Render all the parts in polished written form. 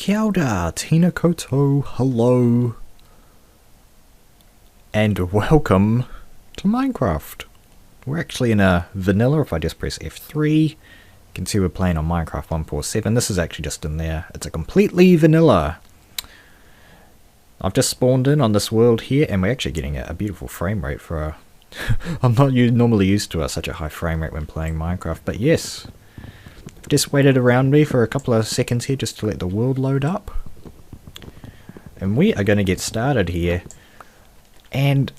Kia ora, Tina Koto, hello, and welcome to Minecraft. We're actually in a vanilla. If I just press F3, you can see we're playing on Minecraft 1.4.7. This is actually just in there. It's a completely vanilla. I've just spawned in on this world here, and we're actually getting a beautiful frame rate for a... I'm not normally used to such a high frame rate when playing Minecraft, but yes. Just waited around me for a couple of seconds here just to let the world load up. And we are going to get started here. And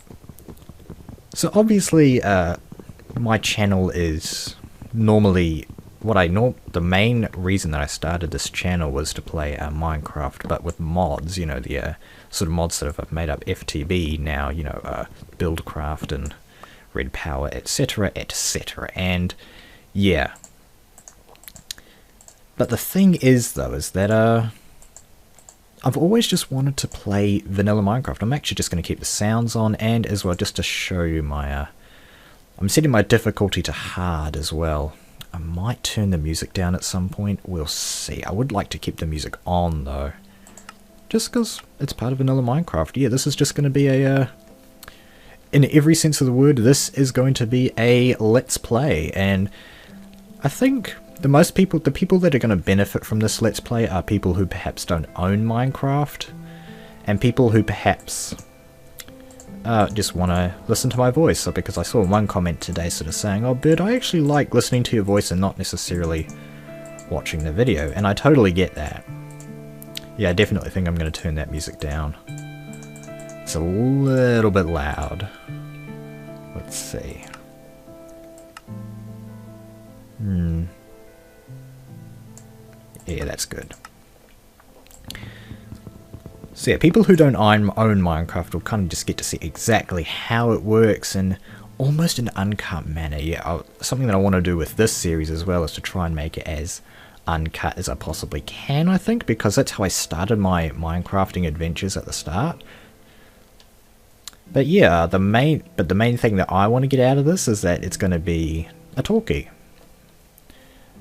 so obviously my channel is normally the main reason that I started this channel was to play Minecraft, but with mods, you know, the sort of mods that have made up FTB now, you know, Buildcraft and Red Power, etc, etc, and yeah. But the thing is, though, is that I've always just wanted to play vanilla Minecraft. I'm actually just going to keep the sounds on, and as well, just to show you my... I'm setting my difficulty to hard as well. I might turn the music down at some point. We'll see. I would like to keep the music on, though. Just because it's part of vanilla Minecraft. Yeah, this is just going to be a... in every sense of the word, this is going to be a Let's Play. And I think... the people that are going to benefit from this Let's Play are people who perhaps don't own Minecraft, and people who perhaps just want to listen to my voice. So because I saw one comment today sort of saying, "Oh, Bird, I actually like listening to your voice and not necessarily watching the video," and I totally get that. Yeah, I definitely think I'm going to turn that music down. It's a little bit loud. Let's see. Yeah, that's good. So yeah, people who don't own Minecraft will kind of just get to see exactly how it works in almost an uncut manner. Yeah, something that I want to do with this series as well is to try and make it as uncut as I possibly can, I think, because that's how I started my Minecrafting adventures at the start. But yeah, the main thing that I want to get out of this is that it's going to be a talkie.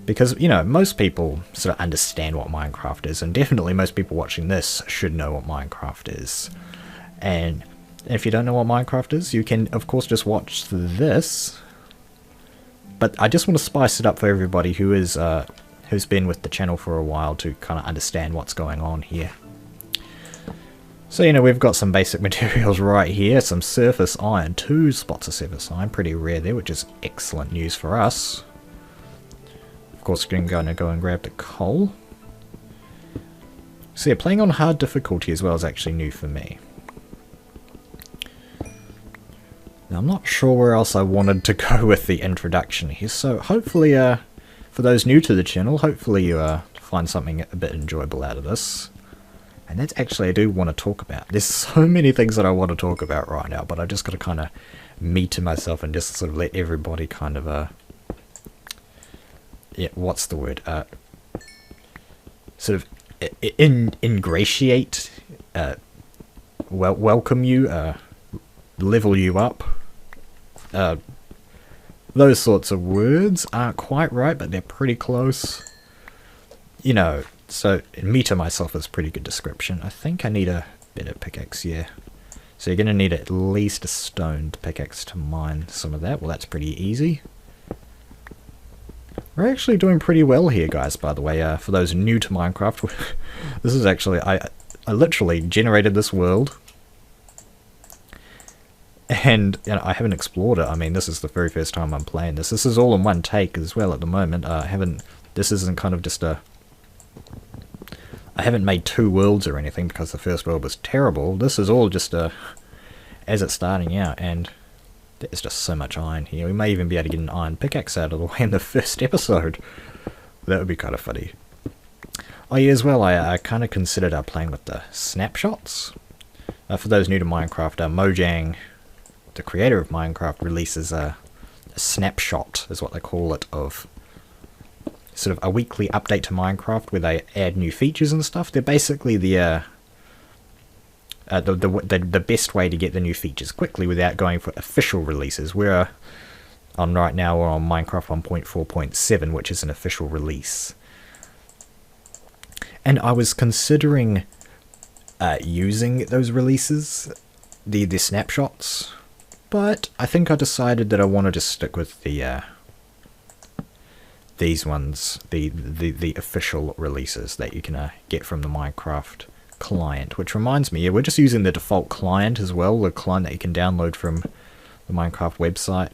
Because, you know, most people sort of understand what Minecraft is, and definitely most people watching this should know what Minecraft is. And if you don't know what Minecraft is, you can, of course, just watch this. But I just want to spice it up for everybody who is, who's been with the channel for a while to kind of understand what's going on here. So, you know, we've got some basic materials right here. Some surface iron, 2 spots of surface iron, pretty rare there, which is excellent news for us. Of course, we're going to go and grab the coal. So yeah, playing on hard difficulty as well is actually new for me. Now, I'm not sure where else I wanted to go with the introduction here, so hopefully, for those new to the channel, hopefully you find something a bit enjoyable out of this. And that's actually I do want to talk about. There's so many things that I want to talk about right now, but I just got to kind of meter myself and just sort of let everybody kind of... yeah, what's the word? Sort of ingratiate, welcome you, level you up. Those sorts of words aren't quite right, but they're pretty close. You know, so meter myself is a pretty good description. I think I need a better pickaxe, yeah. So you're going to need at least a stoned pickaxe to mine some of that. Well, that's pretty easy. We're actually doing pretty well here, guys, by the way. For those new to Minecraft, this is actually... I literally generated this world. And you know, I haven't explored it. I mean, this is the very first time I'm playing this. This is all in one take as well at the moment. This isn't kind of just a... I haven't made 2 worlds or anything because the first world was terrible. This is all just as it's starting out, and... there's just so much iron here. We may even be able to get an iron pickaxe out of the way in the first episode. That would be kind of funny. Oh yeah, as well, I kind of considered playing with the snapshots. For those new to Minecraft, Mojang, the creator of Minecraft, releases a snapshot, is what they call it, of sort of a weekly update to Minecraft where they add new features and stuff. They're basically the best way to get the new features quickly without going for official releases. Right now we're on Minecraft 1.4.7, which is an official release. And I was considering using those releases, the snapshots, but I think I decided that I wanted to stick with the these ones, the official releases that you can get from the Minecraft client. Which reminds me, yeah, we're just using the default client as well, the client that you can download from the Minecraft website.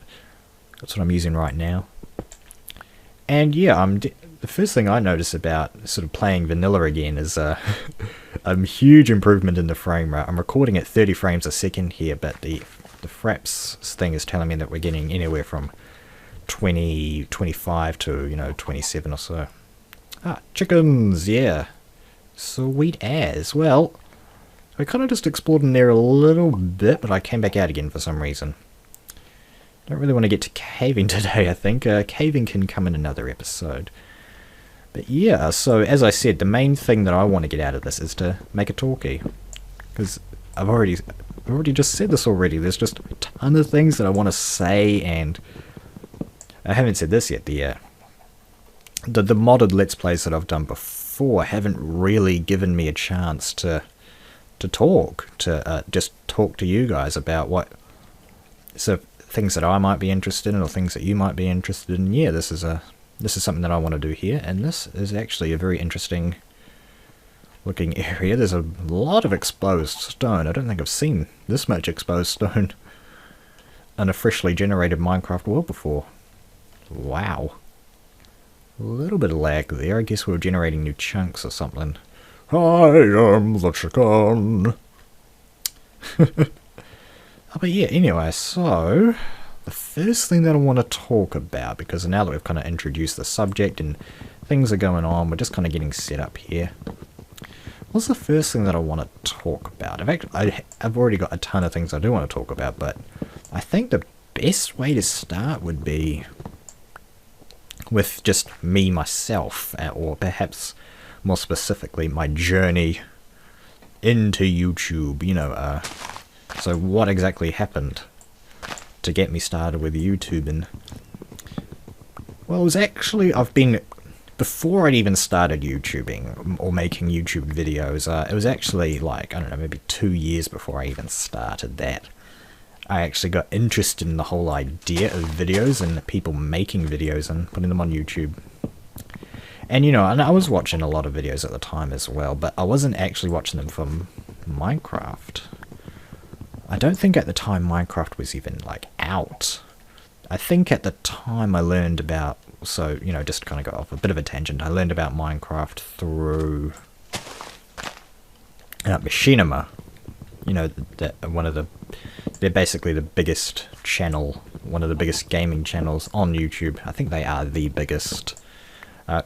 That's what I'm using right now. And yeah, the first thing I notice about sort of playing vanilla again is a huge improvement in the frame rate. I'm recording at 30 frames a second here, but the Fraps thing is telling me that we're getting anywhere from 20, 25 to, 27 or so. Ah, chickens, yeah. Sweet as. Well, I kind of just explored in there a little bit, but I came back out again for some reason. Don't really want to get to caving today, I think. Caving can come in another episode. But yeah, so as I said, the main thing that I want to get out of this is to make a talkie. Because I've already just said this already. There's just a ton of things that I want to say, and I haven't said this yet. The modded Let's Plays that I've done before haven't really given me a chance to talk, to just talk to you guys about what things that I might be interested in, or things that you might be interested in. Yeah, this is something that I want to do here, and this is actually a very interesting looking area. There's a lot of exposed stone. I don't think I've seen this much exposed stone in a freshly generated Minecraft world before. Wow. A little bit of lag there. I guess we're generating new chunks or something. I am the chicken. But yeah, anyway, so the first thing that I want to talk about, because now that we've kind of introduced the subject and things are going on, we're just kind of getting set up here. What's the first thing that I want to talk about? In fact, I've already got a ton of things I do want to talk about, but I think the best way to start would be with just me, myself, or perhaps more specifically, my journey into YouTube, so what exactly happened to get me started with YouTube? And well, it was actually, before I'd even started YouTubing or making YouTube videos, it was actually like, I don't know, maybe 2 years before I even started that, I actually got interested in the whole idea of videos and people making videos and putting them on YouTube. And and I was watching a lot of videos at the time as well, but I wasn't actually watching them from Minecraft. I don't think at the time Minecraft was even out. I think at the time I learned about, so just kind of go off a bit of a tangent, I learned about Minecraft through Machinima. They're basically the biggest channel, one of the biggest gaming channels on YouTube. I think they are the biggest,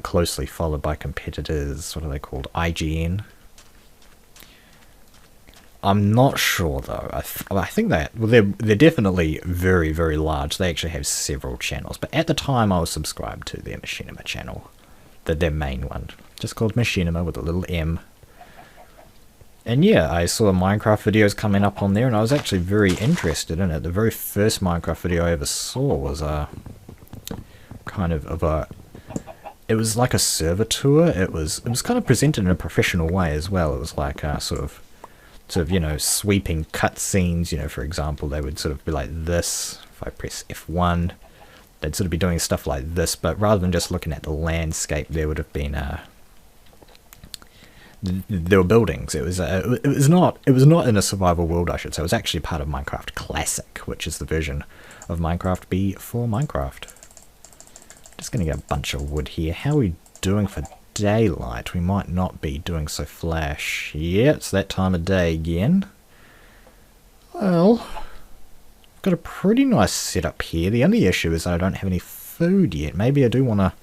closely followed by competitors. What are they called? IGN. I'm not sure though. I think they're definitely very, very large. They actually have several channels. But at the time I was subscribed to their Machinima channel, their main one, just called Machinima with a little M. And yeah, I saw Minecraft videos coming up on there, and I was actually very interested in it. The very first Minecraft video I ever saw was it was like a server tour. It was kind of presented in a professional way as well. It was like sort of sweeping cutscenes. For example, they would sort of be like this. If I press F1, they'd sort of be doing stuff like this. But rather than just looking at the landscape, there would have been there were buildings. It was not in a survival world, I should say. It was actually part of Minecraft Classic, which is the version of Minecraft before Minecraft. Just gonna get a bunch of wood here. How are we doing for daylight? We might not be doing so flash. Yeah, it's that time of day again. Well, I've got a pretty nice setup here. The only issue is I don't have any food yet. Maybe I do want to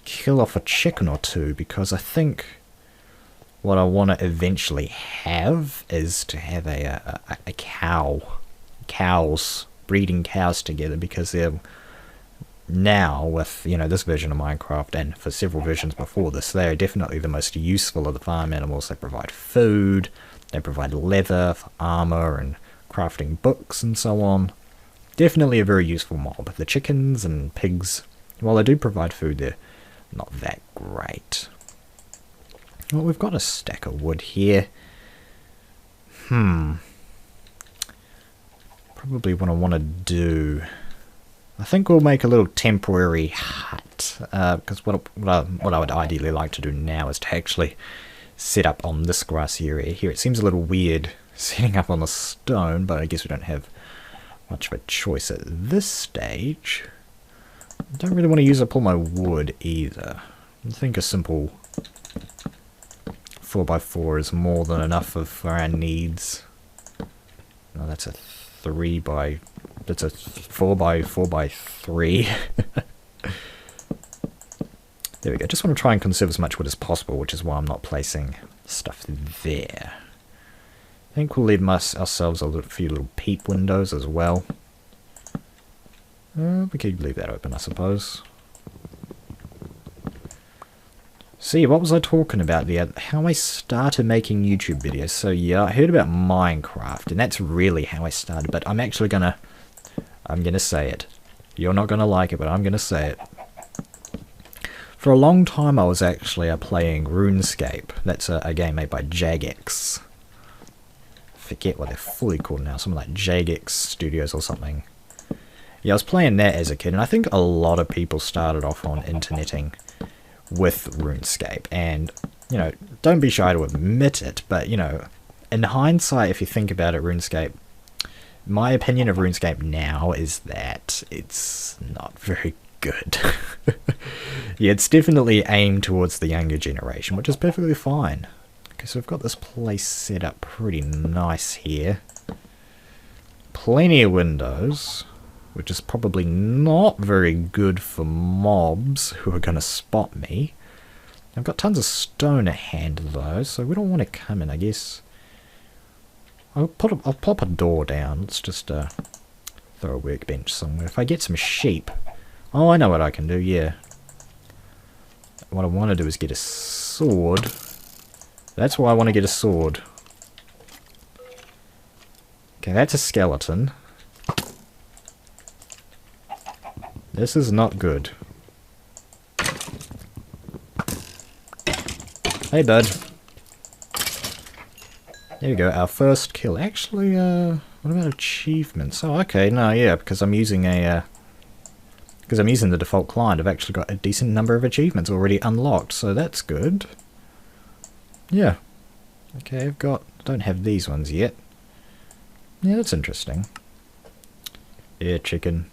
kill off a chicken or two, because I think what I want to eventually have is to have a cows, breeding cows together, because they're now, with this version of Minecraft, and for several versions before this, they are definitely the most useful of the farm animals. They provide food, they provide leather for armor and crafting books and so on. Definitely a very useful mob. The chickens and pigs, while they do provide food, they're not that great. Well, we've got a stack of wood here. Probably what I want to do, I think we'll make a little temporary hut, because what I would ideally like to do now is to actually set up on this grassy area here. It seems a little weird setting up on the stone, but I guess we don't have much of a choice at this stage. I don't really want to use up all my wood either. I think a simple 4x4 is more than enough for our needs. No, that's a 4x3. There we go. Just want to try and conserve as much wood as possible, which is why I'm not placing stuff there. I think we'll leave ourselves a few little peep windows as well. We could leave that open, I suppose. See, what was I talking about there? How I started making YouTube videos. So yeah, I heard about Minecraft, and that's really how I started. But I'm actually I'm gonna say it. You're not gonna like it, but I'm gonna say it. For a long time, I was actually playing RuneScape. That's a game made by Jagex. Forget what they're fully called now. Something like Jagex Studios or something. Yeah, I was playing that as a kid, and I think a lot of people started off on interneting with RuneScape. And, you know, don't be shy to admit it, but, you know, in hindsight, if you think about it, RuneScape, my opinion of RuneScape now is that it's not very good. Yeah, it's definitely aimed towards the younger generation, which is perfectly fine. Okay, so we've got this place set up pretty nice here. Plenty of windows, which is probably not very good for mobs who are going to spot me. I've got tons of stone at hand though, so we don't want to come in, I guess. I'll pop a door down. Let's just throw a workbench somewhere. If I get some sheep... Oh, I know what I can do, yeah. What I want to do is get a sword. That's why I want to get a sword. Okay, that's a skeleton. This is not good. Hey, bud. There we go, our first kill. Actually, what about achievements? Oh, okay, no, yeah, because I'm using the default client, I've actually got a decent number of achievements already unlocked, so that's good. Yeah. Okay, don't have these ones yet. Yeah, that's interesting. Yeah, chicken.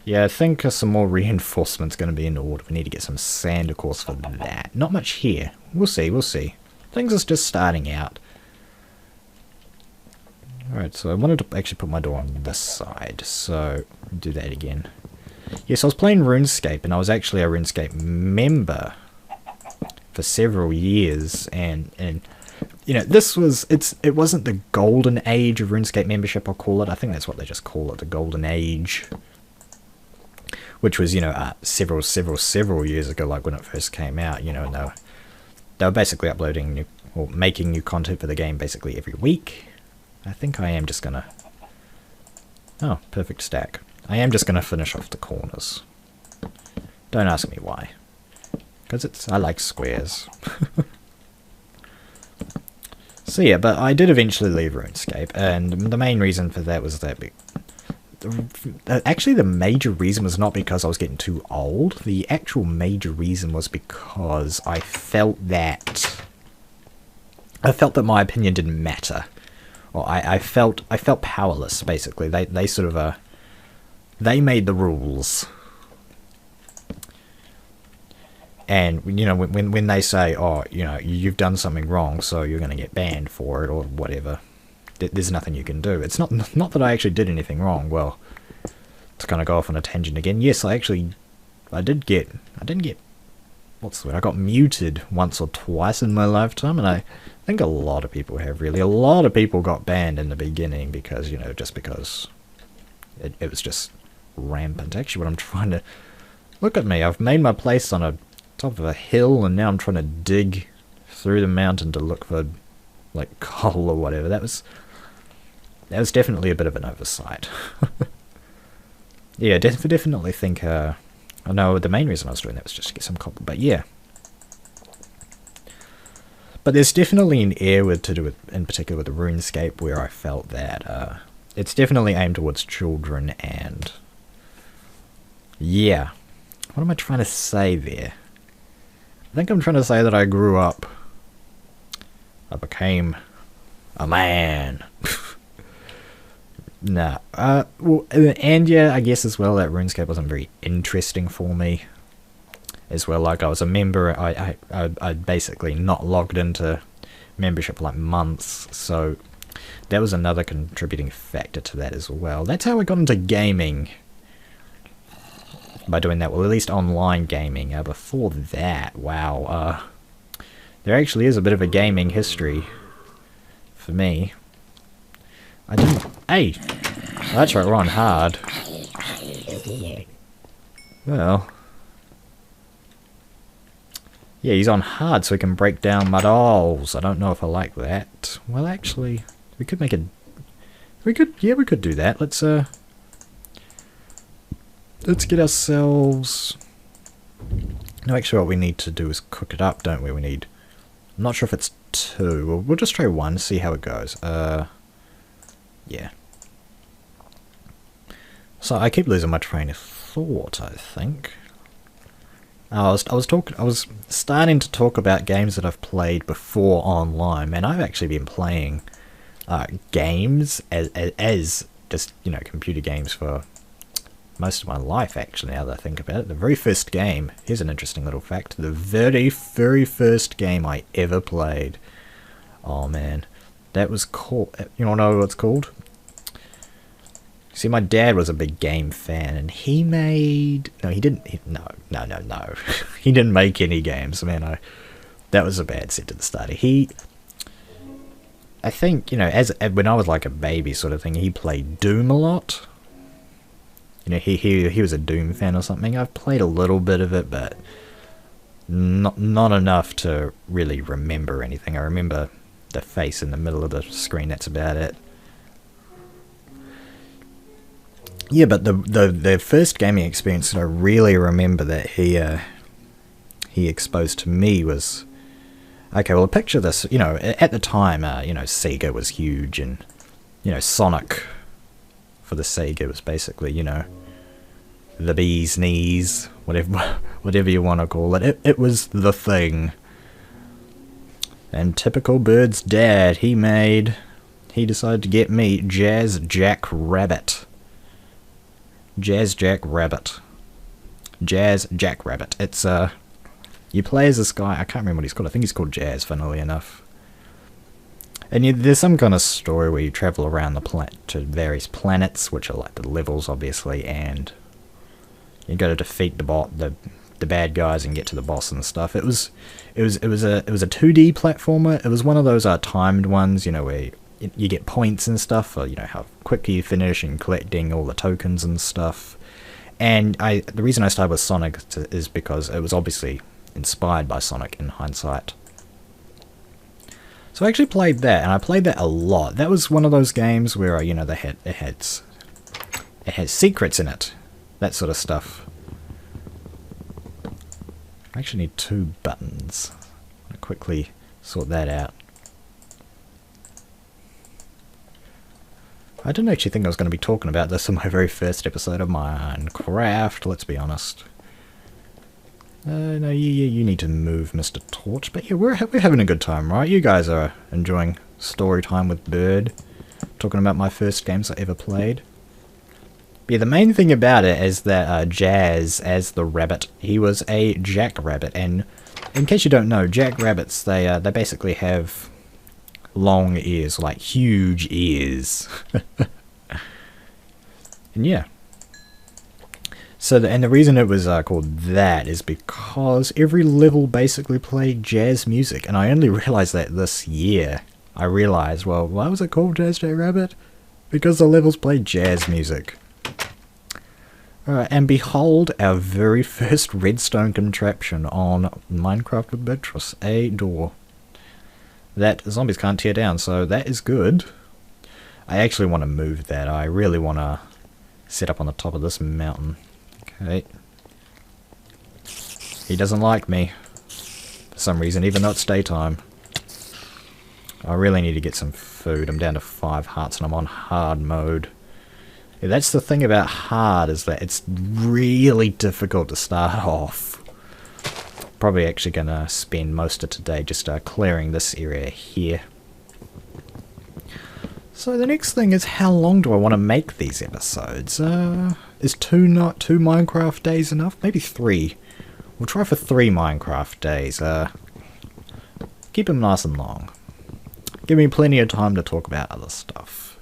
Yeah, I think some more reinforcement's going to be in order. We need to get some sand, of course, for that. Not much here. We'll see, we'll see. Things are just starting out. Alright, so I wanted to actually put my door on this side, so do that again. Yes, I was playing RuneScape, and I was actually a RuneScape member for several years, and you know, it wasn't the golden age of RuneScape membership, I'll call it. I think that's what they just call it, the golden age. Which was, you know, several years ago, like when it first came out, you know, and they were basically uploading new, or making new content for the game basically every week. I think I am just gonna... Oh, perfect stack. I am just gonna finish off the corners. Don't ask me why. Because I like squares. So yeah, but I did eventually leave RuneScape, and the main reason for that was that... Actually, the major reason was not because I was getting too old. The actual major reason was because I felt that my opinion didn't matter. Or I felt powerless, basically. They sort of they made the rules. And you know, when they say, oh, you know, you've done something wrong, so you're going to get banned for it or whatever, there's nothing you can do. It's not that I actually did anything wrong. Well, to kind of go off on a tangent again, yes, I didn't get, what's the word? I got muted once or twice in my lifetime, and I think a lot of people have, really. A lot of people got banned in the beginning because, you know, just because it was just rampant. Actually, what I'm trying to... Look at me, I've made my place on a top of a hill, and now I'm trying to dig through the mountain to look for, like, coal or whatever. That was definitely a bit of an oversight. Yeah, definitely think, I know the main reason I was doing that was just to get some copper, but yeah. But there's definitely an air with to do with, in particular with the RuneScape, where I felt that it's definitely aimed towards children, and yeah. What am I trying to say there? I think I'm trying to say that I grew up. I became a man. Nah. Well, and yeah, I guess as well that RuneScape wasn't very interesting for me. As well, like I was a member, I'd basically not logged into membership for like months, so that was another contributing factor to that as well. That's how I got into gaming. By doing that, well, at least online gaming. Before that, wow, there actually is a bit of a gaming history for me. I didn't. Hey, that's right, we're on hard. Well, yeah, he's on hard, so he can break down my dolls. I don't know if I like that. Well, actually, we could make it. We could do that. Let's get ourselves... No, actually what we need to do is cook it up, don't we? We need... I'm not sure if it's 2. We'll just try 1, see how it goes. Yeah. So I keep losing my train of thought, I think. I was starting to talk about games that I've played before online. Man, I've actually been playing games as just, you know, computer games for most of my life, actually, now that I think about it. The very first game, here's an interesting little fact, the very first game I ever played, oh man, that was called, you wanna know what it's called? See, my dad was a big game fan, and he made, no, he didn't, no, he didn't make any games, man, that was a bad set to the start. I think, you know, when I was like a baby sort of thing, he played Doom a lot. You know, he was a Doom fan or something. I've played a little bit of it, but not enough to really remember anything. I remember the face in the middle of the screen, that's about it. Yeah, but the first gaming experience that I really remember that he exposed to me was... Okay, well, picture this, you know, at the time, you know, Sega was huge, and, you know, Sonic... for the Sega was basically, you know, the bee's knees, whatever you want to call it. It was the thing. And typical Bird's dad, he decided to get me Jackrabbit. Jackrabbit. It's, you play as this guy, I can't remember what he's called, I think he's called Jazz, funnily enough. And there's some kind of story where you travel around the planet to various planets, which are like the levels, obviously, and you got to defeat the bad guys and get to the boss and stuff. It was a 2D platformer. It was one of those timed ones, you know, where you get points and stuff for, you know, how quickly you finish and collecting all the tokens and stuff. And the reason I started with Sonic is because it was obviously inspired by Sonic in hindsight. So I actually played that, and I played that a lot. That was one of those games where, you know, it has secrets in it, that sort of stuff. I actually need 2 buttons. I'll quickly sort that out. I didn't actually think I was going to be talking about this in my very first episode of Minecraft, let's be honest. No, you need to move, Mr. Torch. But yeah, we're having a good time, right? You guys are enjoying story time with Bird. Talking about my first games I ever played. But yeah, the main thing about it is that Jazz, as the rabbit, he was a jackrabbit. And in case you don't know, jackrabbits, they basically have long ears, like huge ears. And yeah. So, and the reason it was called that is because every level basically played jazz music, and I only realized that this year. I realized, well, why was it called Jazz Jackrabbit? Because the levels played jazz music. And behold our very first redstone contraption on Minecraft with Birdtross, a door that zombies can't tear down, so that is good. I actually want to move that. I really want to set up on the top of this mountain. Okay. He doesn't like me for some reason, even though it's daytime. I really need to get some food. I'm down to 5 hearts and I'm on hard mode. Yeah, that's the thing about hard, is that it's really difficult to start off. Probably actually going to spend most of today just clearing this area here. So the next thing is, how long do I want to make these episodes? Is two Minecraft days enough? Maybe 3. We'll try for 3 Minecraft days. Keep them nice and long. Give me plenty of time to talk about other stuff.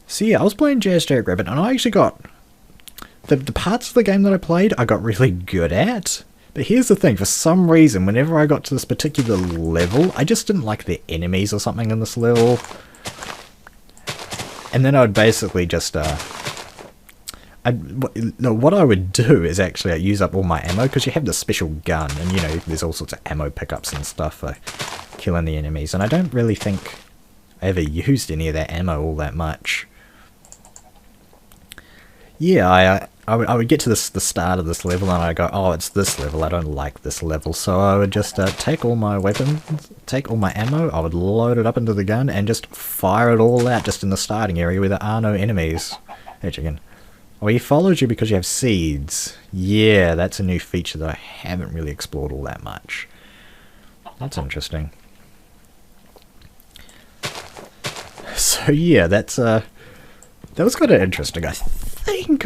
So yeah, I was playing Jackrabbit, and I actually got... The parts of the game that I played, I got really good at. But here's the thing, for some reason, whenever I got to this particular level, I just didn't like the enemies or something in this level. And then I would basically just... what I would do is actually use up all my ammo, because you have this special gun, and you know, there's all sorts of ammo pickups and stuff for killing the enemies, and I don't really think I ever used any of that ammo all that much. Yeah, I would get to the start of this level and I go, oh, it's this level, I don't like this level, so I would just take all my weapons, take all my ammo, I would load it up into the gun and just fire it all out just in the starting area where there are no enemies. Hey chicken. Oh, he follows you because you have seeds. Yeah, that's a new feature that I haven't really explored all that much. That's interesting. So yeah, that was kind of interesting. I think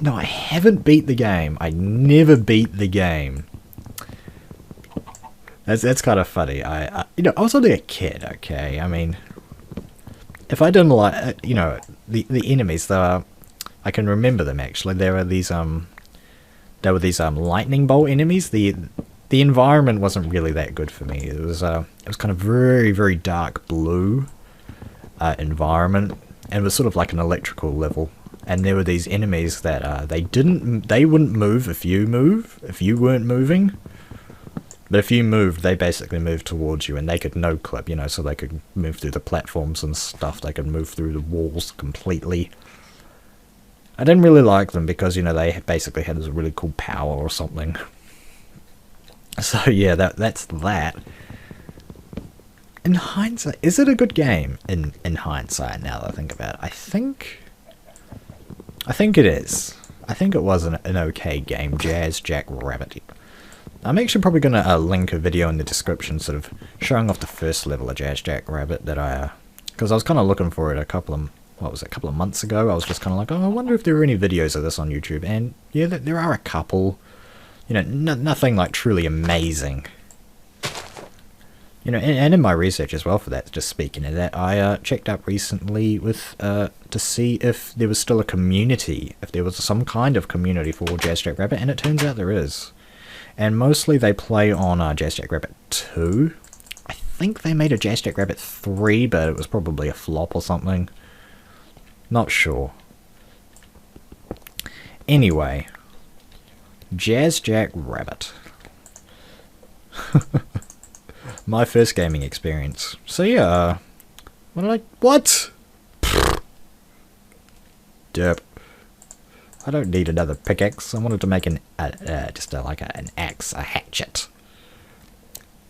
no, I haven't beat the game. I never beat the game. That's kind of funny. You know, I was only a kid. Okay, I mean, if I didn't like, you know, the enemies, I can remember them actually. There were these lightning bolt enemies. The environment wasn't really that good for me. It was kind of very, very dark blue environment, and it was sort of like an electrical level. And there were these enemies that they wouldn't move if you weren't moving. But if you moved, they basically moved towards you, and they could no clip, you know, so they could move through the platforms and stuff. They could move through the walls completely. I didn't really like them because, you know, they basically had this really cool power or something. So yeah, that's that. In hindsight, is it a good game? In hindsight, now that I think about it, I think it is. I think it was an okay game, Jackrabbit. I'm actually probably going to link a video in the description, sort of showing off the first level of Jackrabbit that because I was kind of looking for it a couple of months ago. I was just kind of like, oh, I wonder if there are any videos of this on YouTube, and yeah, there are a couple. You know, nothing like truly amazing. You know, and in my research as well for that, just speaking of that, I checked up recently with to see if there was still a community, if there was some kind of community for Jackrabbit, and it turns out there is. And mostly they play on Jackrabbit 2. I think they made a Jackrabbit 3, but it was probably a flop or something. Not sure. Anyway, Jackrabbit. My first gaming experience. So yeah, what? Derp. I don't need another pickaxe. I wanted to make an axe, a hatchet,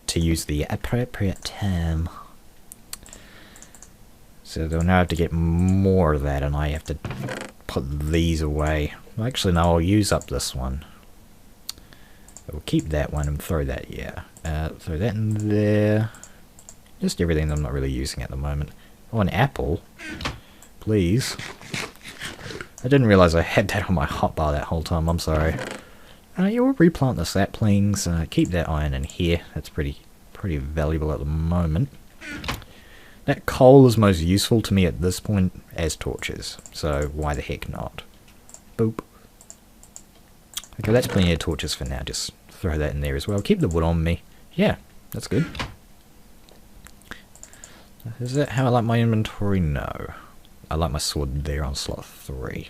to use the appropriate term. So they'll now have to get more of that, and I have to put these away. Well, actually, no, I'll use up this one. We'll keep that one and throw that, yeah. Throw that in there. Just everything that I'm not really using at the moment. Oh, an apple. Please. I didn't realise I had that on my hotbar that whole time, I'm sorry. Yeah, we'll replant the saplings. Keep that iron in here. That's pretty valuable at the moment. That coal is most useful to me at this point as torches, so why the heck not? Boop. Okay, that's plenty of torches for now. Just throw that in there as well. Keep the wood on me. Yeah, that's good. Is that how I like my inventory? No. I like my sword there on slot 3.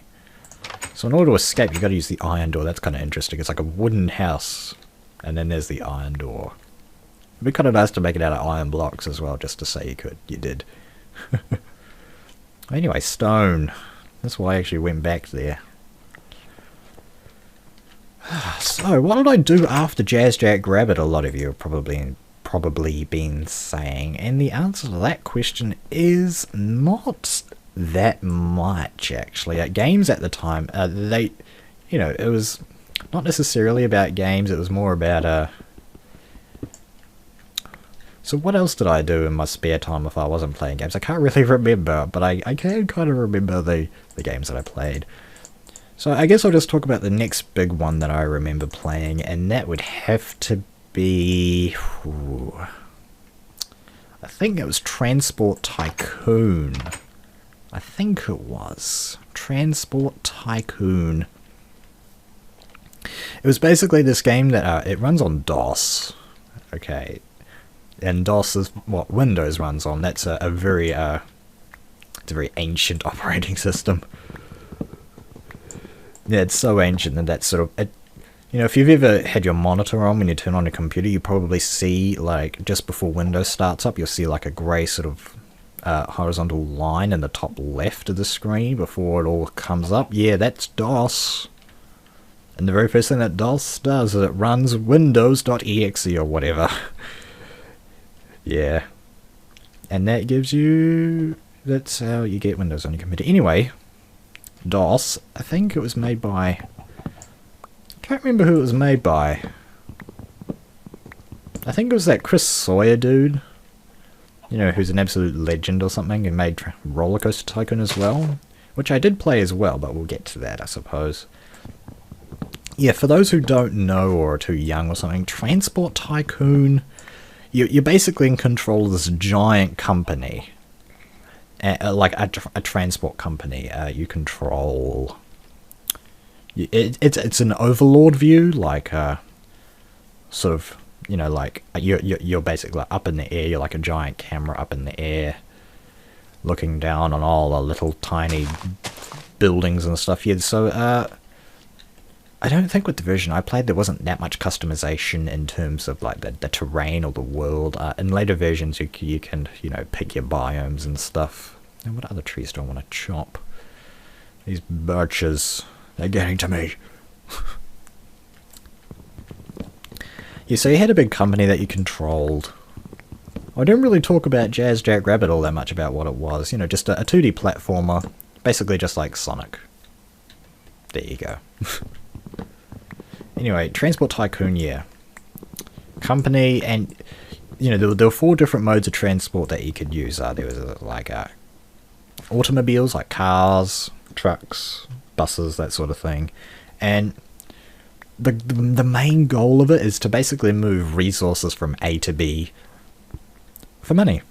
So in order to escape, you've got to use the iron door. That's kind of interesting. It's like a wooden house, and then there's the iron door. It'd be kind of nice to make it out of iron blocks as well, just to say you could. You did. Anyway, stone. That's why I actually went back there. So, what did I do after Jackrabbit? A lot of you are probably probably been saying? And the answer to that question is not that much, actually. Games at the time, it was not necessarily about games, it was more about, so what else did I do in my spare time if I wasn't playing games? I can't really remember, but I can kind of remember the games that I played. So I guess I'll just talk about the next big one that I remember playing, and that would have to be... I think it was Transport Tycoon. I think it was. Transport Tycoon. It was basically this game that it runs on DOS. Okay. And DOS is what Windows runs on. That's a very ancient operating system. Yeah, it's so ancient that that's sort of... if you've ever had your monitor on when you turn on your computer, you probably see, like, just before Windows starts up, you'll see, like, a grey sort of horizontal line in the top left of the screen before it all comes up. Yeah, that's DOS. And the very first thing that DOS does is it runs Windows.exe or whatever. Yeah. And that gives you... That's how you get Windows on your computer. Anyway, DOS, I think it was made by... I can't remember who it was made by. I think it was that Chris Sawyer dude. Who's an absolute legend or something, and made Roller Coaster Tycoon as well. Which I did play as well, but we'll get to that, I suppose. Yeah, for those who don't know or are too young or something, Transport Tycoon... You're basically in control of this giant company. Like a transport company. You control... It's an overlord view, like sort of, like you're basically up in the air. You're like a giant camera up in the air, looking down on all the little tiny buildings and stuff. Yeah, so I don't think with the version I played there wasn't that much customization in terms of like the terrain or the world. In later versions you can pick your biomes and stuff. And what other trees do I want to chop? These birches. They're getting to me. Yeah, so you had a big company that you controlled. I didn't really talk about Jackrabbit all that much about what it was. Just a 2D platformer. Basically just like Sonic. There you go. Anyway, Transport Tycoon, yeah. Company, and, there were 4 different modes of transport that you could use. There was, like, automobiles, like cars, trucks, buses, that sort of thing. And the main goal of it is to basically move resources from A to B for money.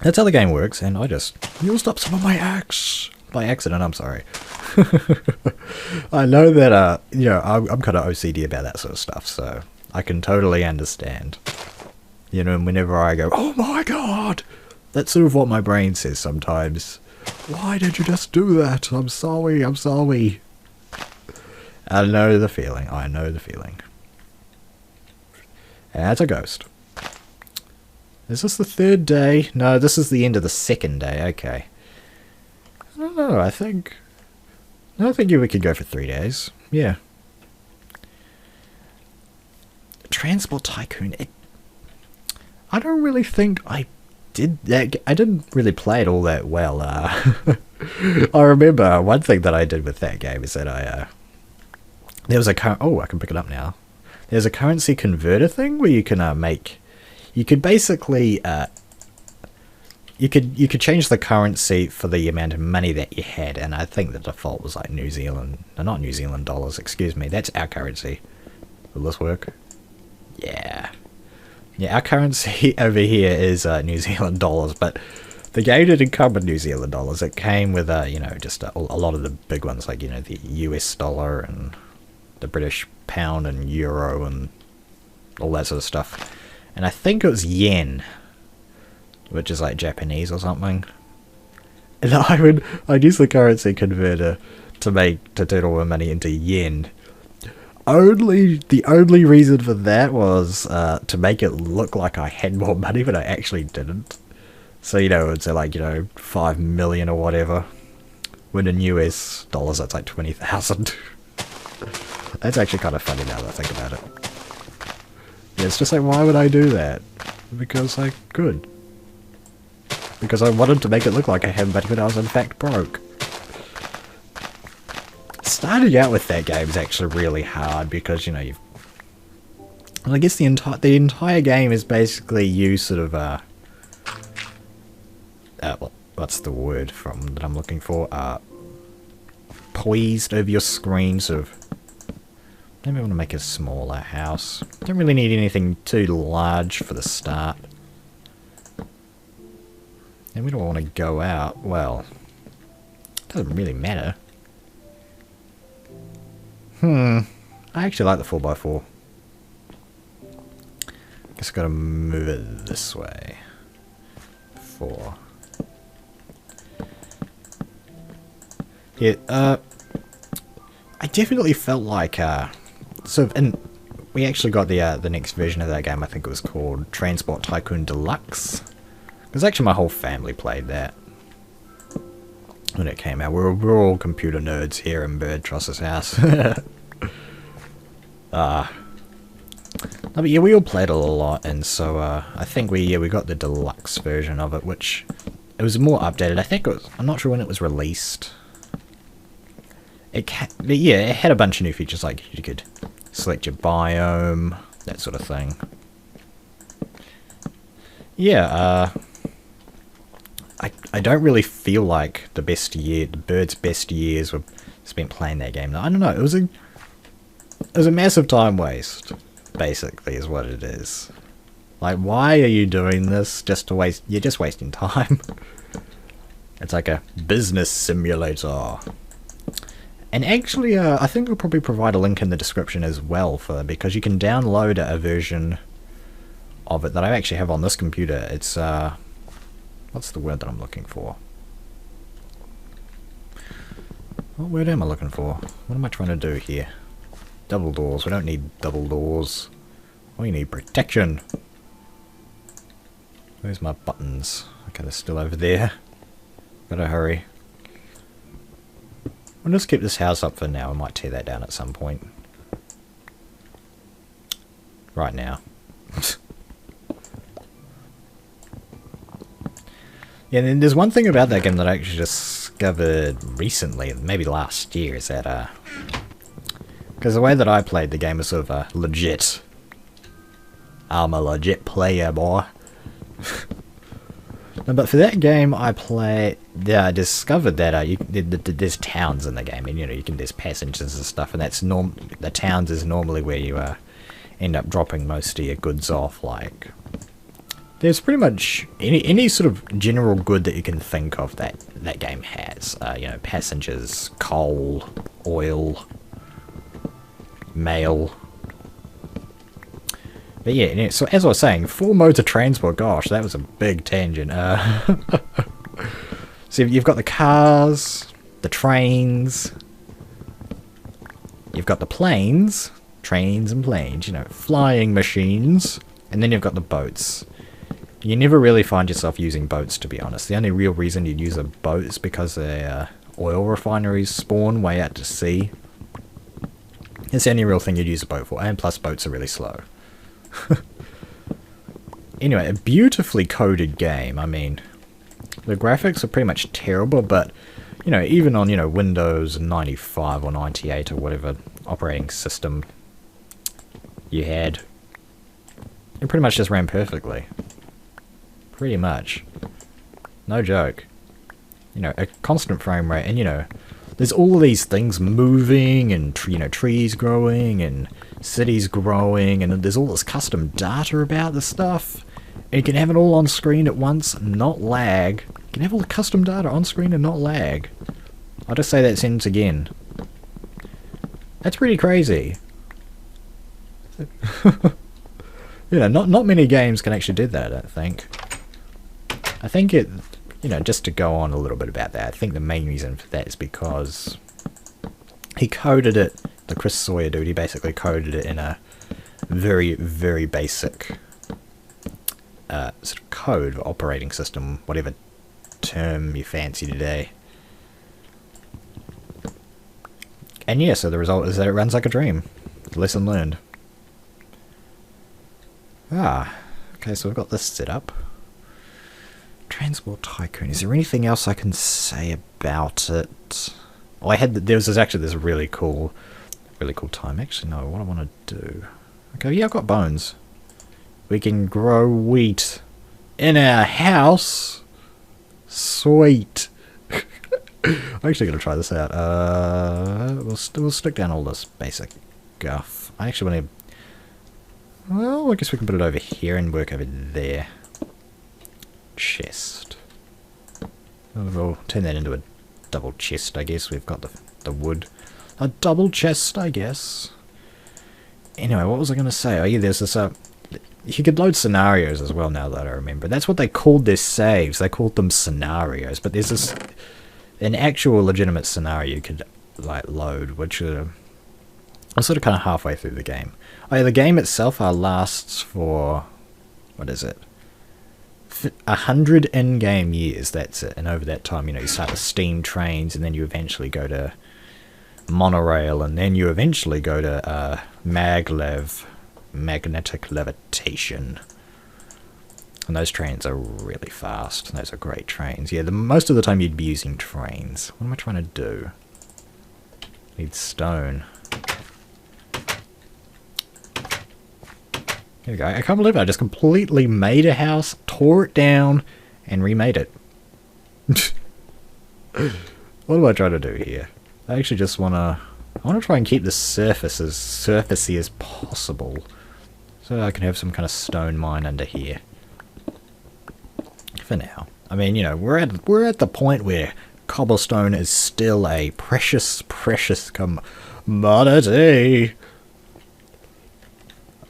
That's how the game works, and I just used up some of my axe. By accident, I'm sorry. I know that, I'm kind of OCD about that sort of stuff, so I can totally understand. Whenever I go, oh my god! That's sort of what my brain says sometimes. Why did you just do that? I'm sorry, I'm sorry. I know the feeling, I know the feeling. As a ghost. Is this the 3rd day? No, this is the end of the 2nd day, okay. I don't know, I think we could go for 3 days. Yeah. Transport Tycoon. I don't really think I did that. I didn't really play it all that well. I remember one thing that I did with that game is that there was a I can pick it up now. There's a currency converter thing where you can you could basically you could change the currency for the amount of money that you had, and I think the default was like not New Zealand dollars, excuse me, that's our currency. Will this work? Yeah. Yeah, our currency over here is New Zealand dollars, but the game didn't come with New Zealand dollars. It came with, just a lot of the big ones, like, the US dollar and the British pound and euro and all that sort of stuff. And I think it was yen, which is like Japanese or something. And I'd use the currency converter to turn all my money into yen. The only reason for that was to make it look like I had more money, but I actually didn't. So, it's like, 5 million or whatever. When in US dollars, that's like 20,000. That's actually kind of funny now that I think about it. it's just like, why would I do that? Because I could. Because I wanted to make it look like I had, but I was in fact broke. Starting out with that game is actually really hard because, you know, you've... Well, I guess the entire game is basically you sort of, what's the word that I'm looking for? Poised over your screen, sort of... Maybe I want to make a smaller house. Don't really need anything too large for the start. And we don't want to go out. Well, doesn't really matter. I actually like the 4x4. Guess I gotta move it this way. 4. Yeah, I definitely felt like, and we actually got the next version of that game. I think it was called Transport Tycoon Deluxe. Because actually my whole family played that when it came out. We're all computer nerds here in Birdtross's house. But yeah, we all played it a lot, and so I think we got the deluxe version of it, which it was more updated. I think it was, I'm not sure when it was released. But yeah, it had a bunch of new features, like you could select your biome, that sort of thing. Yeah, I don't really feel like the Bird's best years were spent playing that game. I don't know, it was a massive time waste, basically, is what it is. Like, why are you doing this? You're just wasting time. It's like a business simulator. And actually, I think we'll probably provide a link in the description as well, because you can download a version of it that I actually have on this computer. It's, what's the word that I'm looking for? What word am I looking for? What am I trying to do here? Double doors. We don't need double doors. We need protection. Where's my buttons? Okay, they're still over there. Gotta hurry. We'll just keep this house up for now. I might tear that down at some point. Right now. Yeah, and then there's one thing about that game that I actually discovered recently, maybe last year, is that, because the way that I played the game was sort of legit. I'm a legit player, boy. No, but for that game, I discovered that there's towns in the game, and you know, there's passengers and stuff, and the towns is normally where you end up dropping most of your goods off. Like, there's pretty much any sort of general good that you can think of that game has. You know, passengers, coal, oil, mail. But yeah, so as I was saying, 4 modes of transport. Gosh, that was a big tangent. So you've got the cars, the trains, you've got the planes, trains and planes, you know, flying machines, and then you've got the boats. You never really find yourself using boats, to be honest. The only real reason you'd use a boat is because the oil refineries spawn way out to sea. It's the only real thing you'd use a boat for, and plus boats are really slow. Anyway, a beautifully coded game. I mean, the graphics are pretty much terrible, but, you know, even on, you know, Windows 95 or 98 or whatever operating system you had, it pretty much just ran perfectly. Pretty much. No joke. You know, a constant frame rate, and, you know, there's all of these things moving, and, you know, trees growing, and cities growing, and there's all this custom data about the stuff. And you can have it all on screen at once, not lag. You can have all the custom data on screen and not lag. I'll just say that sentence again. That's pretty crazy. You know, not many games can actually do that, I don't think. I think it, you know, just to go on a little bit about that, I think the main reason for that is because he coded it, the Chris Sawyer dude, he basically coded it in a very, very basic sort of code, operating system, whatever term you fancy today. And yeah, so the result is that it runs like a dream. Lesson learned. Ah, okay, so we've got this set up. Transport Tycoon. Is there anything else I can say about it? Oh, there was actually this really cool time. Actually, no, what I want to do. Okay, yeah, I've got bones. We can grow wheat in our house. Sweet. I'm actually going to try this out. We'll stick down all this basic guff. I actually want to... Well, I guess we can put it over here and work over there. Chest. We'll turn that into a double chest, I guess. We've got the wood. A double chest, I guess. Anyway, what was I going to say? Oh yeah, there's this... you could load scenarios as well, now that I remember. That's what they called their saves. They called them scenarios. But there's this... an actual legitimate scenario you could like load, which I'm sort of kind of halfway through the game. Oh yeah, the game itself lasts for... what is it? 100 in-game years, that's it. And over that time, you know, you start with steam trains, and then you eventually go to monorail, and then you eventually go to maglev, magnetic levitation. And those trains are really fast. And those are great trains. Yeah, most of the time you'd be using trains. What am I trying to do? Need stone. Here we go. I can't believe I just completely made a house, tore it down, and remade it. What am I trying to do here? I actually just want to... I want to try and keep the surface as surfacey as possible. So I can have some kind of stone mine under here. For now. I mean, you know, we're at the point where cobblestone is still a precious commodity.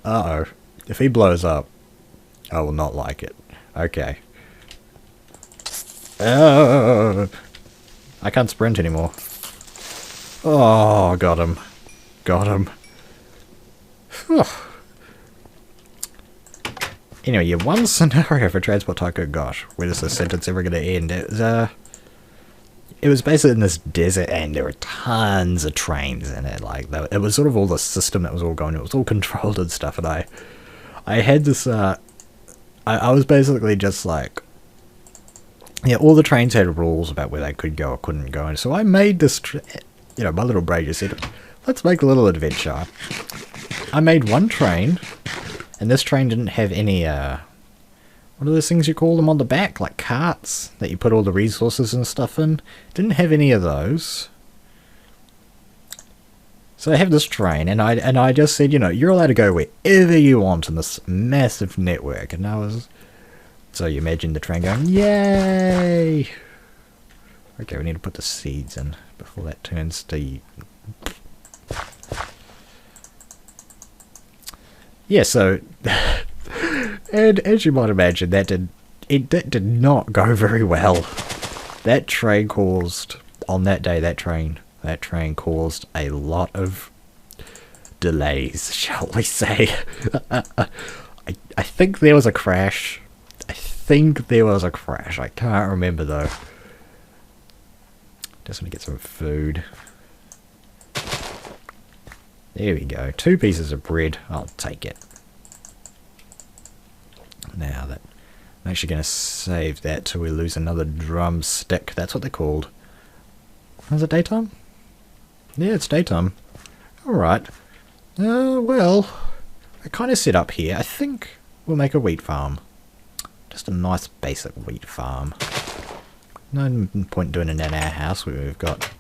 Uh-oh. If he blows up, I will not like it. Okay. Oh, I can't sprint anymore. Oh, got him. Got him. Anyway, yeah, one scenario for Transport Tycoon. Gosh, where is this sentence ever going to end? It was basically in this desert, and there were tons of trains in it. Like, it was sort of all the system that was all going. It was all controlled and stuff. And I had this. I was basically just like, yeah, all the trains had rules about where they could go or couldn't go, and so I made this. You know, my little brain just said, "Let's make a little adventure." I made one train. And this train didn't have any, what are those things you call them on the back? Like carts that you put all the resources and stuff in. Didn't have any of those. So I have this train, and I just said, you know, you're allowed to go wherever you want in this massive network. And I was... So you imagine the train going, yay! Okay, we need to put the seeds in before that turns to... Yeah, so, and as you might imagine, that did not go very well. That train caused, on that day, that train caused a lot of delays, shall we say. I think there was a crash. I can't remember though. Just want to get some food. There we go. 2 pieces of bread. I'll take it. Now that I'm actually going to save that till we lose another drumstick. That's what they're called. Is it daytime? Yeah, it's daytime. Alright. Well, I kind of set up here. I think we'll make a wheat farm. Just a nice basic wheat farm. No point doing it in our house where we've got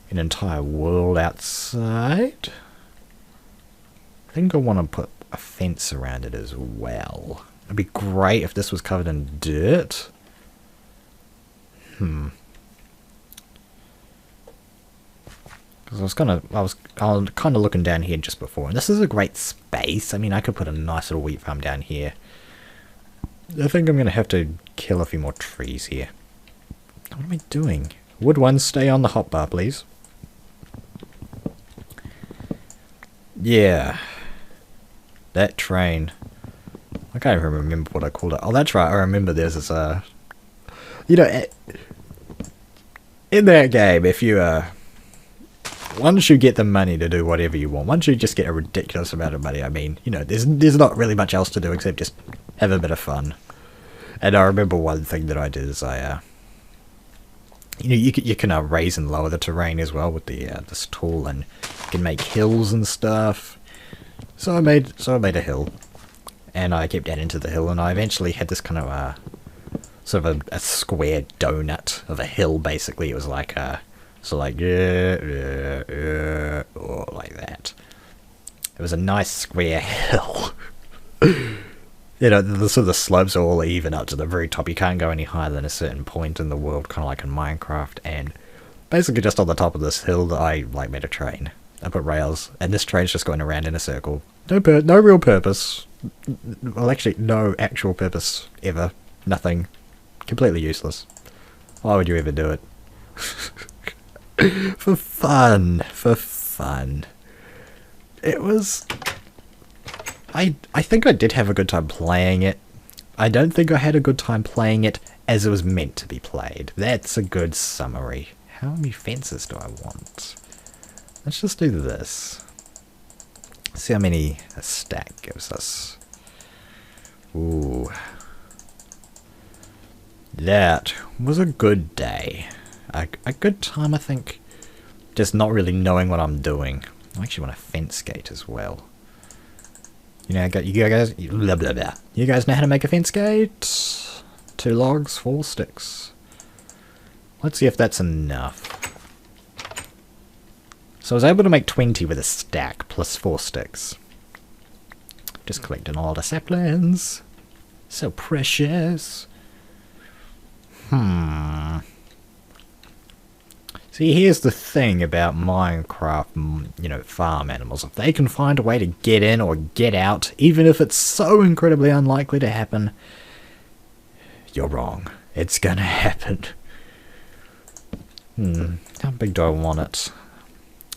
an entire world outside. I think I want to put a fence around it as well. It'd be great if this was covered in dirt. Because I was kind of looking down here just before, and this is a great space. I mean, I could put a nice little wheat farm down here. I think I'm going to have to kill a few more trees here. What am I doing? Would one stay on the hotbar, please? Yeah. That train. I can't even remember what I called it. Oh, that's right. I remember there's this, you know, in that game, if you, once you get the money to do whatever you want, once you just get a ridiculous amount of money, I mean, you know, there's not really much else to do except just have a bit of fun. And I remember one thing that I did is you know, you can raise and lower the terrain as well with the this tool, and you can make hills and stuff. So I made a hill, and I kept adding to the hill, and I eventually had this kind of sort of a square donut of a hill. Basically, it was like so like or like that. It was a nice square hill. You know, the sort of the slopes are all even up to the very top. You can't go any higher than a certain point in the world, kind of like in Minecraft. And basically just on the top of this hill, I like made a train. I put rails, and this train's just going around in a circle. No real purpose. Well, actually, no actual purpose ever. Nothing. Completely useless. Why would you ever do it? For fun. For fun. It was... I think I did have a good time playing it. I don't think I had a good time playing it as it was meant to be played. That's a good summary. How many fences do I want? Let's just do this. See how many a stack gives us. Ooh. That was a good day. A good time, I think. Just not really knowing what I'm doing. I actually want a fence gate as well. You know, you guys, blah, blah, blah. You guys know how to make a fence gate? 2 logs, 4 sticks. Let's see if that's enough. So I was able to make 20 with a stack plus 4 sticks. Just collecting a lot of saplings. So precious. See, here's the thing about Minecraft, you know, farm animals. If they can find a way to get in or get out, even if it's so incredibly unlikely to happen, you're wrong. It's gonna happen. How big do I want it?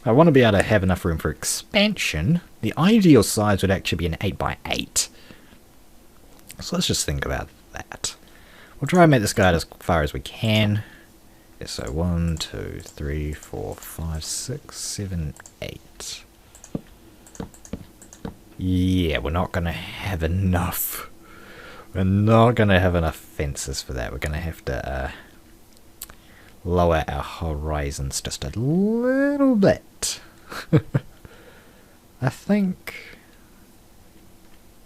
I want to be able to have enough room for expansion. The ideal size would actually be an 8x8. So let's just think about that. We'll try and make this guy as far as we can. So 1, 2, 3, 4, 5, 6, 7, 8. Yeah, we're not going to have enough. We're not going to have enough fences for that. We're going to have to lower our horizons just a little bit. I think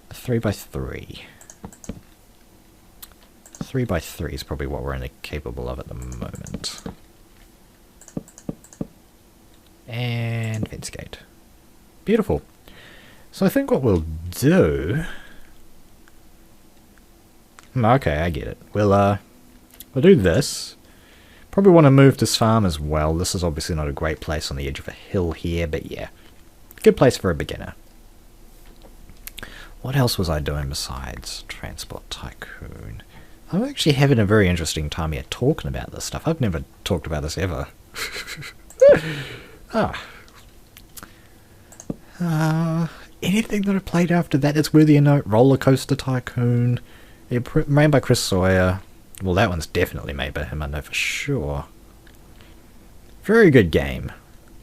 a 3x3. 3x3 is probably what we're only capable of at the moment. And fence gate. Beautiful. So I think what we'll do... okay, I get it. We'll do this. Probably want to move this farm as well. This is obviously not a great place on the edge of a hill here, but yeah. Good place for a beginner. What else was I doing besides Transport Tycoon? I'm actually having a very interesting time here talking about this stuff. I've never talked about this ever. Anything that I played after that that's worthy of note? Roller Coaster Tycoon. Made by Chris Sawyer. Well, that one's definitely made by him, I know for sure. Very good game.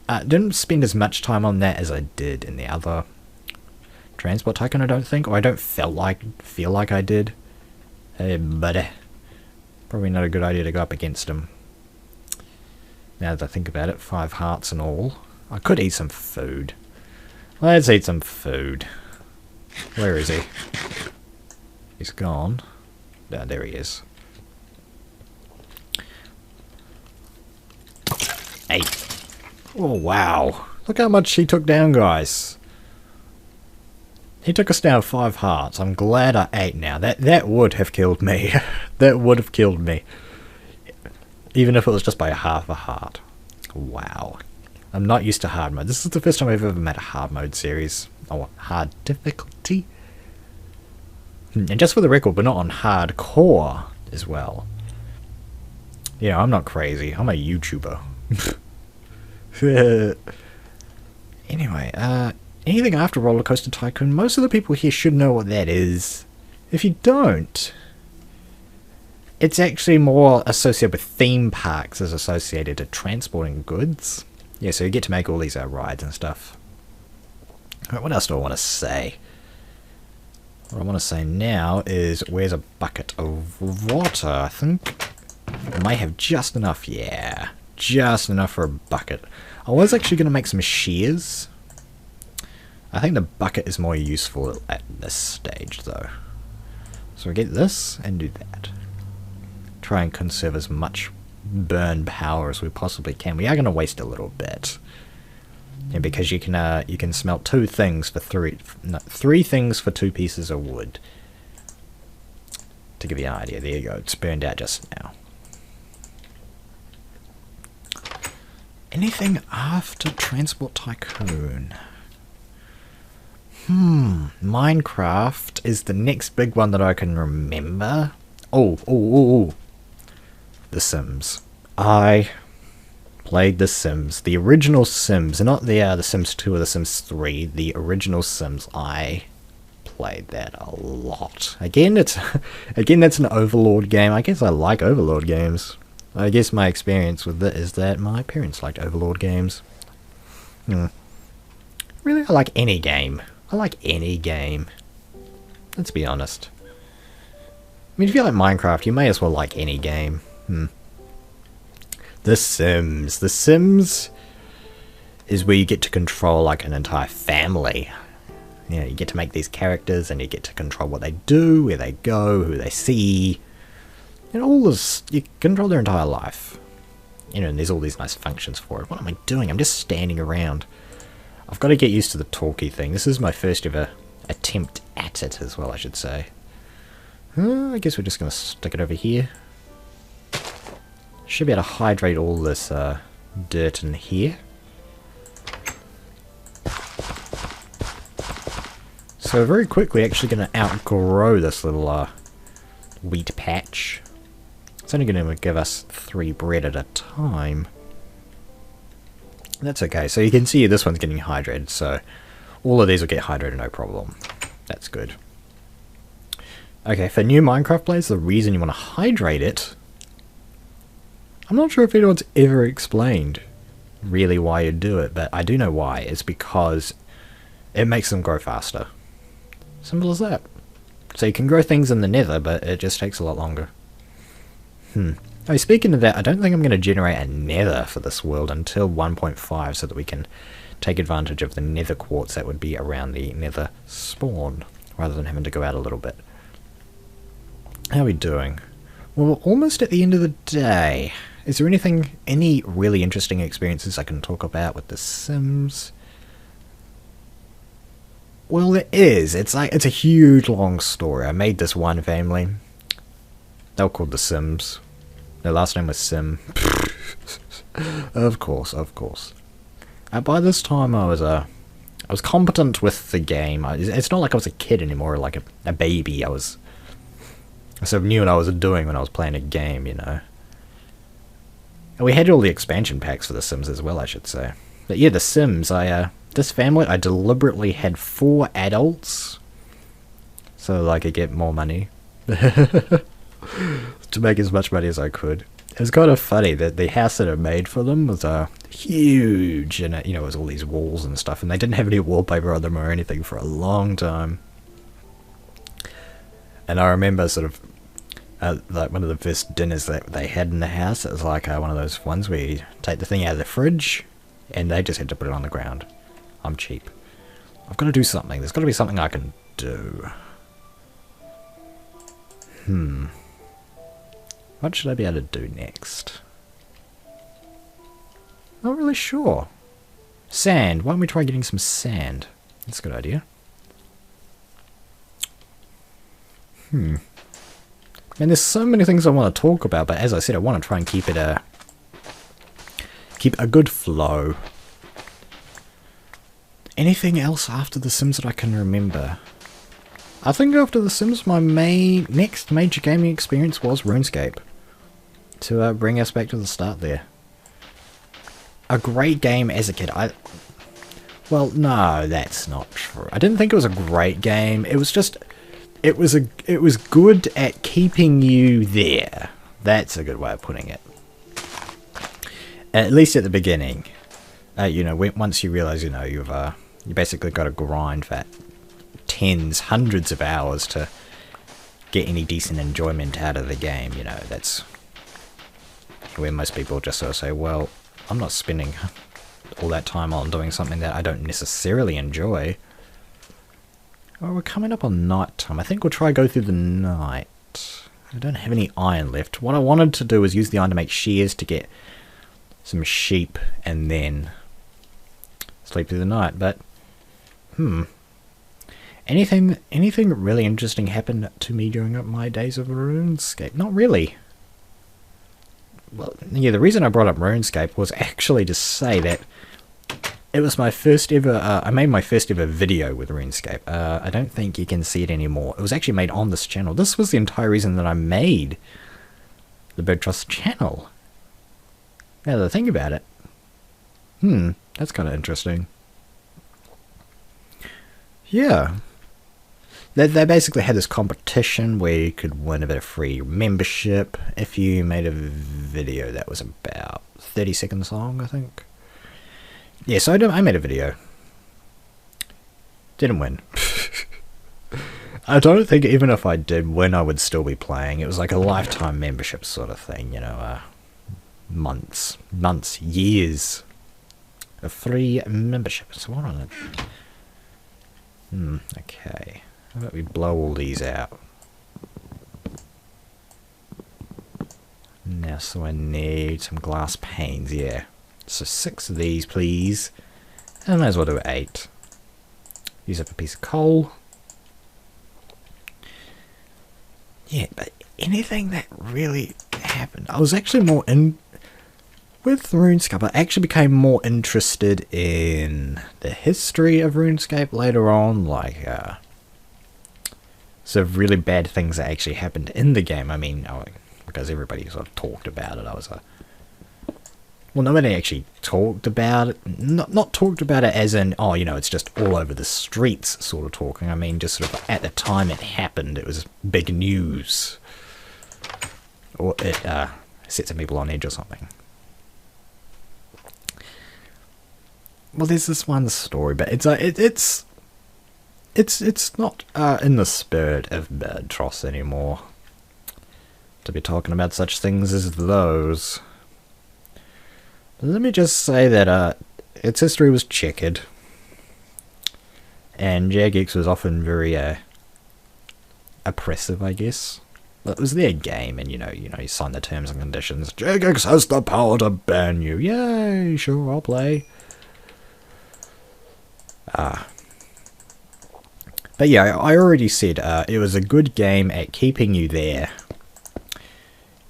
Didn't spend as much time on that as I did in the other Transport Tycoon, I don't think. Or I don't feel like I did. But probably not a good idea to go up against him. Now that I think about it, 5 hearts and all. I could eat some food. Let's eat some food. Where is he? He's gone. No, there he is. 8. Oh, wow. Look how much he took down, guys. He took us down 5 hearts. I'm glad I ate now. That would have killed me. That would have killed me. Even if it was just by half a heart. Wow. I'm not used to hard mode. This is the first time I've ever made a hard mode series. Oh, hard difficulty. And just for the record, we're not on hardcore as well. Yeah, I'm not crazy. I'm a YouTuber. Anyway, anything after Roller Coaster Tycoon, most of the people here should know what that is. If you don't, it's actually more associated with theme parks as associated to transporting goods. yeah, so you get to make all these rides and stuff. Right, what else do I want to say? What I want to say now is, where's a bucket of water? I think I may have just enough. Yeah, just enough for a bucket. I was actually going to make some shears. I think the bucket is more useful at this stage, though. So we get this and do that. Try and conserve as much burn power as we possibly can. We are going to waste a little bit. Yeah, because you can smelt three things for 2 pieces of wood. To give you an idea, there you go. It's burned out just now. Anything after Transport Tycoon? Minecraft is the next big one that I can remember. Oh. The Sims. I played The Sims. The original Sims. Not the Sims 2 or The Sims 3. The original Sims. I played that a lot. Again, that's an Overlord game. I guess I like Overlord games. I guess my experience with it is that my parents liked Overlord games. Really, I like any game. I like any game. Let's be honest. I mean, if you like Minecraft, you may as well like any game. The Sims. The Sims is where you get to control like an entire family. You know, you get to make these characters and you get to control what they do, where they go, who they see. And all this, you control their entire life. You know, and there's all these nice functions for it. What am I doing? I'm just standing around. I've got to get used to the talkie thing. This is my first ever attempt at it as well, I should say. I guess we're just going to stick it over here. Should be able to hydrate all this dirt in here. So very quickly actually going to outgrow this little wheat patch. It's only going to give us 3 bread at a time. That's okay. So you can see this one's getting hydrated, so all of these will get hydrated no problem. That's good. Okay, for new Minecraft players, the reason you want to hydrate it, I'm not sure if anyone's ever explained really why you do it, but I do know why. It's because it makes them grow faster. Simple as that. So you can grow things in the nether, but it just takes a lot longer. Oh, speaking of that, I don't think I'm going to generate a nether for this world until 1.5 so that we can take advantage of the nether quartz that would be around the nether spawn, rather than having to go out a little bit. How are we doing? Well, we're almost at the end of the day. Is there any really interesting experiences I can talk about with The Sims? Well, there is. It's a huge, long story. I made this one family. They were called The Sims. Their last name was Sim. Of course. By this time, I was competent with the game. It's not like I was a kid anymore, like a baby. I sort of knew what I was doing when I was playing a game, you know. And we had all the expansion packs for The Sims as well, I should say. But yeah, The Sims, this family, I deliberately had 4 adults, so that I could get more money. To make as much money as I could. It was kind of funny that the house that I made for them was huge, and you know, it was all these walls and stuff, and they didn't have any wallpaper on them or anything for a long time. And I remember sort of like one of the first dinners that they had in the house. It was like one of those ones where you take the thing out of the fridge, and they just had to put it on the ground. I'm cheap. I've got to do something. There's got to be something I can do. What should I be able to do next? Not really sure. Sand. Why don't we try getting some sand? That's a good idea. And there's so many things I want to talk about, but as I said, I want to try and keep a good flow. Anything else after The Sims that I can remember? I think after The Sims, my next major gaming experience was RuneScape. To bring us back to the start there. A great game as a kid. Well, no, that's not true. I didn't think it was a great game. It was just, it was good at keeping you there. That's a good way of putting it. At least at the beginning. you know, once you realize, you know, you basically got to grind for tens, hundreds of hours to get any decent enjoyment out of the game, you know, that's where most people just sort of say, well, I'm not spending all that time on doing something that I don't necessarily enjoy. Well, we're coming up on night time. I think we'll try go through the night. I don't have any iron left. What I wanted to do was use the iron to make shears to get some sheep and then sleep through the night, but anything really interesting happened to me during my days of RuneScape? Not really. Well, yeah, the reason I brought up RuneScape was actually to say that it was my first ever, I made my first ever video with RuneScape. I don't think you can see it anymore. It was actually made on this channel. This was the entire reason that I made the Birdtross channel. Now that I think about it. That's kind of interesting. Yeah. They basically had this competition where you could win a bit of free membership if you made a video that was about 30 seconds long, I think. Yeah, so I made a video. Didn't win. I don't think even if I did win, I would still be playing. It was like a lifetime membership sort of thing, you know, months, years of free membership. So what on it? Okay. How about we blow all these out? Now, so I need some glass panes, yeah. So 6 of these, please. And I might as well do 8. Use up a piece of coal. Yeah, but anything that really happened. I was actually more in... With RuneScape, I actually became more interested in the history of RuneScape later on, like, sort of really bad things that actually happened in the game. I mean, because everybody sort of talked about it, well, nobody actually talked about it, not talked about it as in, oh, you know, it's just all over the streets sort of talking. I mean, just sort of at the time it happened, it was big news. Or it set some people on edge or something. Well, there's this one story, but it's not in the spirit of Birdtross anymore to be talking about such things as those. But let me just say that its history was checkered, and Jagex was often very oppressive, I guess. Well, it was their game, and you know, you sign the terms and conditions. Jagex has the power to ban you. Yay! Sure, I'll play. But yeah, I already said it was a good game at keeping you there.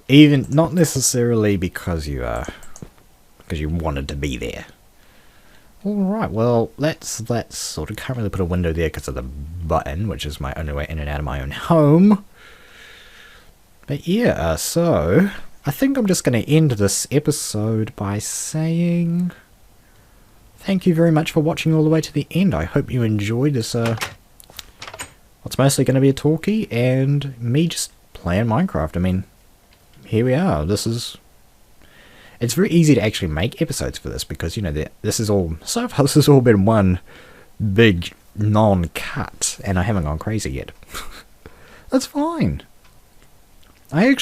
Even not necessarily because you wanted to be there. Alright, well, let's sort of can't really put a window there because of the button, which is my only way in and out of my own home. But yeah, so I think I'm just going to end this episode by saying thank you very much for watching all the way to the end. I hope you enjoyed this, what's mostly going to be a talkie, and me just playing Minecraft. I mean, here we are. It's very easy to actually make episodes for this, because, you know, this is all, so far this has all been one big non-cut, and I haven't gone crazy yet. That's fine. I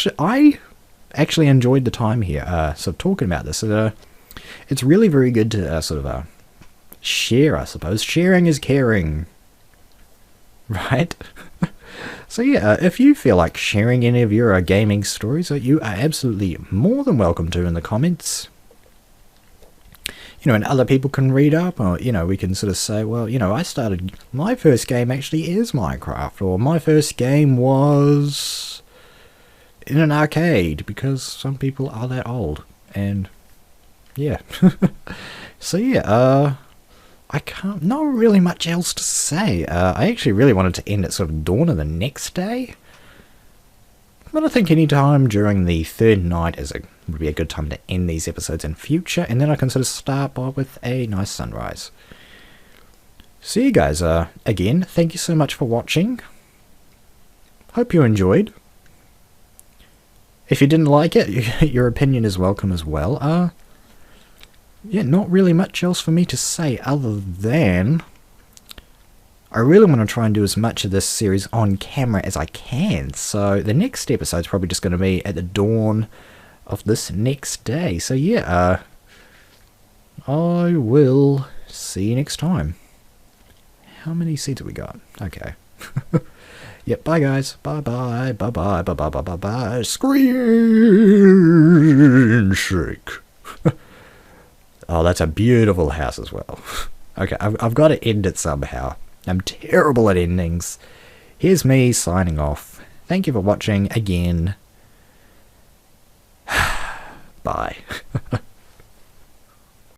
actually enjoyed the time here, sort of talking about this. It's really very good to sort of share, I suppose. Sharing is caring. Right? So yeah, if you feel like sharing any of your gaming stories, you are absolutely more than welcome to in the comments. You know, and other people can read up, or, you know, we can sort of say, well, you know, my first game actually is Minecraft, or my first game was in an arcade, because some people are that old, and yeah. So yeah, not really much else to say. I actually really wanted to end at sort of dawn of the next day, but I think any time during the third night would be a good time to end these episodes in future, and then I can sort of start by with a nice sunrise. So you guys, again, thank you so much for watching. Hope you enjoyed. If you didn't like it, your opinion is welcome as well. yeah, not really much else for me to say other than I really want to try and do as much of this series on camera as I can. So the next episode is probably just going to be at the dawn of this next day. So yeah, I will see you next time. How many seeds have we got? Okay. Yep, bye guys. Bye bye. Bye bye. Bye bye. Bye bye. Bye. Screen shake. Oh, that's a beautiful house as well. Okay, I've got to end it somehow. I'm terrible at endings. Here's me signing off. Thank you for watching again. Bye.